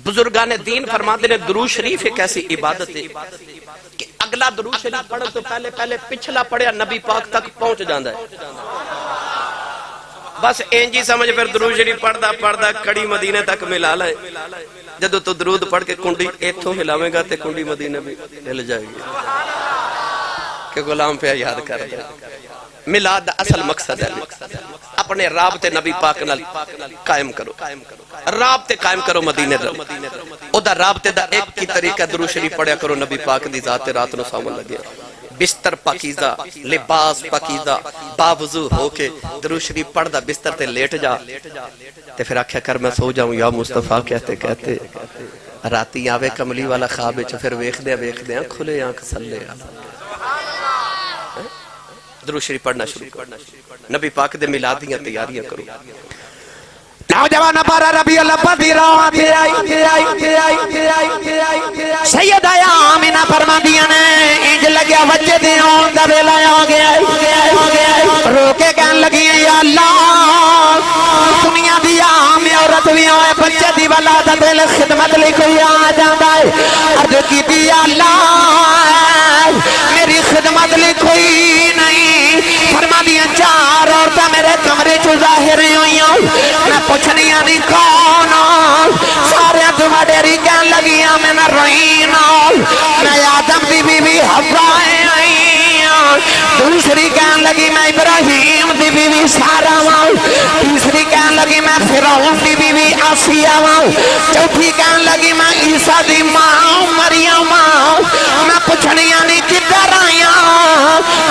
بزرگان دین فرماتے نے درود شریف ایک ایسی عبادت ہے کہ اگلا درود شریف پڑھو تو پہلے پچھلا پڑھیا نبی پاک تک پہنچ جاندا ہے. بس اینجی سمجھ پھر درود شریف پڑھدا کڑی مدینے تک ملا لائے. جدو تو درود پڑھ کے کنڈی ایتھوں ہلاویں گا تے کنڈی مدینے بھی ہل جائے گی کہ غلام پہ یاد کر دے. میلاد دا اصل مقصد ہے اپنے رابطے نبی پاک نال قائم کرو, رابطے قائم کرو مدینے رہو. او دا رابطے دا ایک کی طریقہ درود شریف پڑھیا کرو نبی پاک دی ذات رات نو سامن لگے. بستر پاکیزہ, لباس پاکیزہ, باوضو ہو کے درود شریف پڑھ دا بستر تے لیٹ جا تے پھر آکھیا کر میں سو جاؤں یا مصطفیٰ کہتے راتی آوے کملی والا خواب وچ پھر ویکھ دے کھلے آنکھ سلے. درود شریف پڑھنا شروع کرو, نبی پاک دے میلاد دیاں تیاریاں کرو. نوجوان پارا ربی اللہ پتی رات سیدہ آمینہ فرما دیا نے انج لگیا بچے دیوں دا ویلا آ گیا. رو کے کہن لگی یا اللہ دنیا دی عام عورت بھی ہوئے بچے دی ولادت دل خدمت لی کوئی آ جاندہ ہے. عرض کی دی یا اللہ میری خدمت لی کوئی نہیں. فرما دیا 4 عورتیں میرے کمرے چو ظاہر ہوئی ہیں. میں پوچھنی آنی کون سارے تمہیں ڈیری کہن لگیاں میں نہ روئین میں آدم دی بی بی حفائیں آئی. دوسری کہن لگی میں ابراہیم دی بی بی سارا ہوں. تیسری کہن لگی میں فرعون دی بی بی آسیہ ہوں. چوتھی کہن لگی میں عیسیٰ دی ماں مریم ہوں. میں پوچھنی آنی کدھر آیا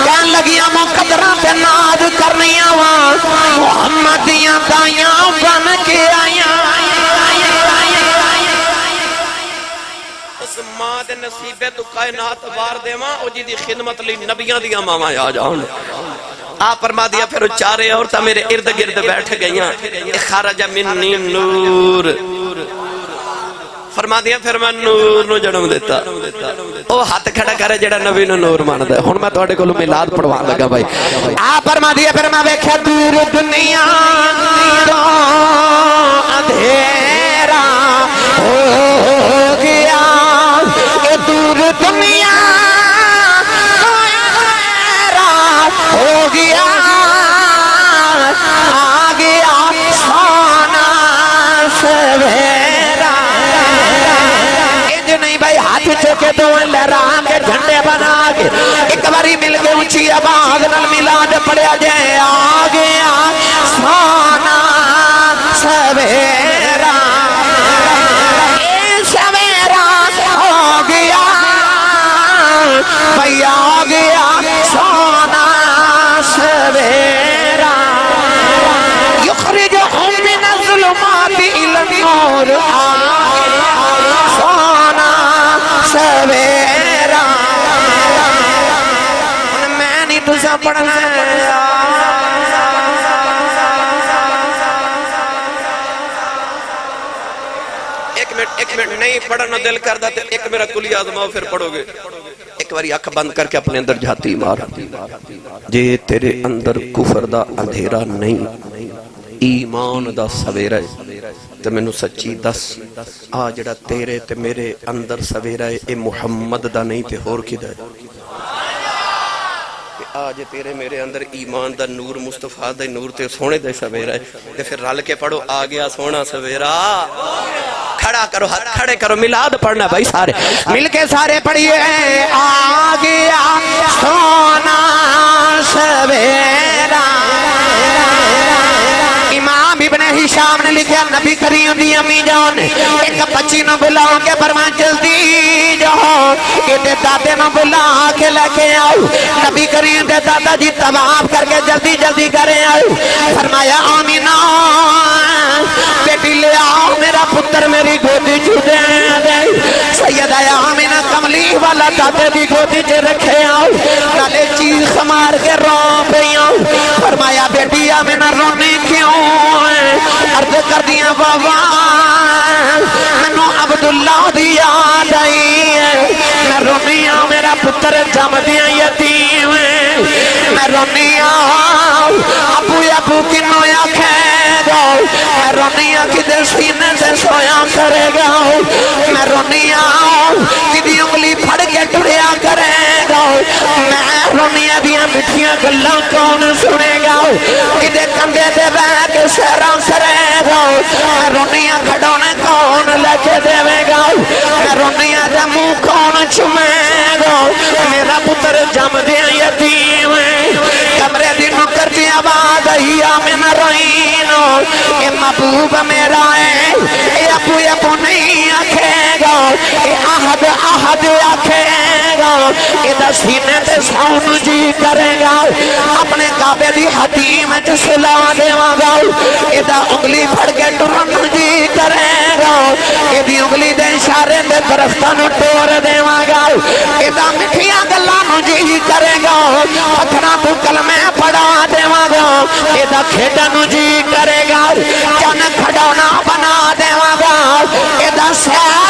کہن لگیاں مقدرہ تے ناز کرنیاں محمد دیاں دائیاں بن کے آیا. اس ماں دے نصیبے تو کائنات بار دے ماں او جی دی خدمت لی نبیاں دیا ماما آ جاؤں. آپ فرما دیا پھر چارے عورتیں میرے ارد گرد بیٹھ گئیاں. خارج منی نور فرما دیا پھر میں نور نو جنم دیتا. او ہاتھ کھڑا کرے جڑا نبی نو نور ماندا ہے. ہن میں تواڈے کولوں میلاد پڑھوان لگا بھائی. آپ فرما دیا پھر میں ویکھیا دور دنیا تو اندھیرا ہو گیا. اے دور دنیا تو اندھیرا ہو گیا. آ گیا سونا سویرا. نہیں بھائی ہاتھ چوکے دو لہرا کے جھنڈے بنا کے ایک باری مل کے اونچی آواز نال میلاد پڑھیا جائے. آ گیا سونا سویرا سویرا ہو گیا بھائی. آ گیا سونا سویرا یخرجہم من الظلمات الی النور. سونا سویرا تسا پڑھنا ایک منٹ نہیں پڑھنا دل کردا تے ایک میرا کلی آزماؤ پھر پڑھو گے ایک باری اکھ بند کر کے اپنے اندر جھاتی مار جے تیرے اندر کفر دا اندھیرا نہیں ایمان دا سویرا ہے تے مینوں سچی دس آ جڑا تیرے تے میرے اندر سویرا ہے اے محمد دا نہیں تے ہور کدا ہے آج تیرے میرے اندر ایمان دا نور مصطفیٰ دا نور تے سونے دے سویرا ہے تے پھر رل کے پڑھو آ گیا سونا سویرا کھڑا کرو ہاتھ کھڑے کرو میلاد پڑھنا بھائی سارے مل کے سارے پڑھیے آ گیا سونا سویرا امام ابن ہشام نے لکھا نبی کریم دی امی جان ایک بچی نو بلا کے فرمایا جلدی جاؤ کہ دادے نو بلا کے لے کے آؤ نبی کریم دے دادا جی طواف کر کے جلدی جلدی کرے آؤ فرمایا آمینہ بیٹی لے آؤ میرا پتر میری گودی چھوٹے دے سیدہ آمینہ کملی والا دادے دی گودی جے رکھے آؤ نالے چیخ مار کے رو پہ آؤ فرمایا بیٹی آمینہ رونے کیوں عرض کر دیا بابا منو عبداللہ دی یاد آئی ہے میں رونی آؤں میرا پتر جم دیا یتیم میں رونی آؤں ابو کنو یا کھے گا میں رونی آؤں کدھر سینے سے سویا کرے گا میں رونی آؤں کدھی انگلی پھڑ کے ٹڑیا کرے گا میں رونی دیا مٹھیاں گلہ کون سنے گا کدھے کندے دے بہ کے سیران کرے گا میں رونیاں کھڑونے کون لے کے دے گا میں رونیاں دے منہ کون چھمے گا میرا پتر جم دیا یتیم کمرے دی نکر دی آواز آئیا میں نہ روئینو اے محبوب میرا ہے اے ابو نہیں آکھے گا اے احد آکھے گا اے دا سینے تے سون جی کرے گا اپنے کعبے دی حدیم جسلا دے گا اے دا انگلی پھڑ کے ٹرن جی کرے گا اے دی انگلی دے اشارے دے درختانو ٹور دے گا اے دا مٹھیاں گلانو جی کرے گا پتھرہ تو کلمے پڑا دے گا اے دا کھیڈنو جی کرے گا چن کھڑونا بنا دے گا اے دا سیر